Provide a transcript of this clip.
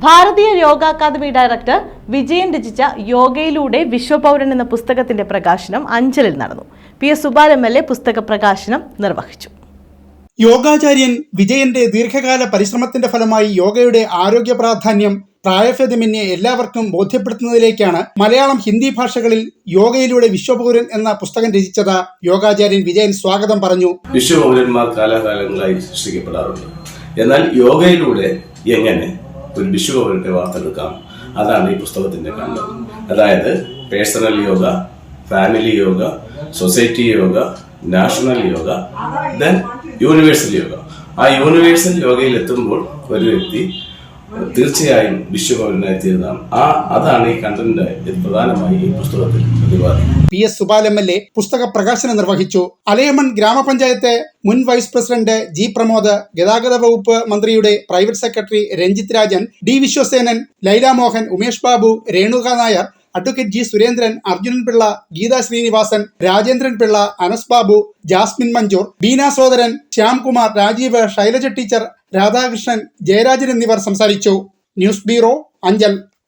ഭാരതീയ yoga academy director Vijayan രചിച്ച യോഗയിലൂടെ വിശ്വപൗരൻ എന്ന പുസ്തകത്തിന്റെ പ്രകാശനം അഞ്ചലിൽ നടന്നു. PS സുബാൽ MLA പുസ്തക പ്രകാശനം നിർവഹിച്ചു. യോഗാചാര്യൻ വിജയന്റെ ദീർഘകാല പരിശ്രമത്തിന്റെ ഫലമായി യോഗയുടെ ആരോഗ്യ പ്രാധാന്യം പ്രായഭേദമന്യേ എല്ലാവർക്കും ബോധ്യപ്പെടുത്തുന്നതിലേക്കാണ് മലയാളം, ഹിന്ദി ഭാഷകളിൽ യോഗയിലൂടെ വിശ്വപൗരൻ എന്ന പുസ്തകം രചിച്ചത്. യോഗാചാര്യൻ വിജയൻ സ്വാഗതം പറഞ്ഞു. വിശ്വപൗരന്മാർ കാലാകാലങ്ങളായി സൃഷ്ടിക്കപ്പെടാറുണ്ട്. എന്നാൽ യോഗയിലൂടെ എങ്ങനെ ഒരു വിശ്വപൗരന്റെ വാർത്തെടുക്കാം, അതാണ് ഈ പുസ്തകത്തിന്റെ കണ്ടത്. അതായത് personal yoga, family yoga, society yoga, national yoga, then universal yoga. ആ യൂണിവേഴ്സൽ യോഗയിൽ എത്തുമ്പോൾ ഒരു വ്യക്തി തീർച്ചയായും വിശ്വപൗരനായി തീർന്നാണ്. അതാണ് ഈ കണ്ടന്റ് പ്രധാനമായി ഈ പുസ്തകത്തിൽ പ്രതിപാദിക്കുന്നത്. PS സുബാൽ MLA പുസ്തക പ്രകാശനം നിർവഹിച്ചു. അലയമൺ ഗ്രാമപഞ്ചായത്ത് മുൻ വൈസ് പ്രസിഡന്റ് G പ്രമോദ്, ഗതാഗത വകുപ്പ് മന്ത്രിയുടെ private secretary Ranjith Rajan, D Viswasenan, Laila Mohan, Umesh Babu, Renuka Nair, advocate G Surendran, Arjunan Pillai, Geetha Srinivasan, Rajendran Pillai, Anas Babu, Jasmin Manjoor, Beena Sodaran, Shyamkumar, Rajeev, Shailaja teacher, Radhakrishnan, Jayarajan എന്നിവർ സംസാരിച്ചു. News bureau, Anchal.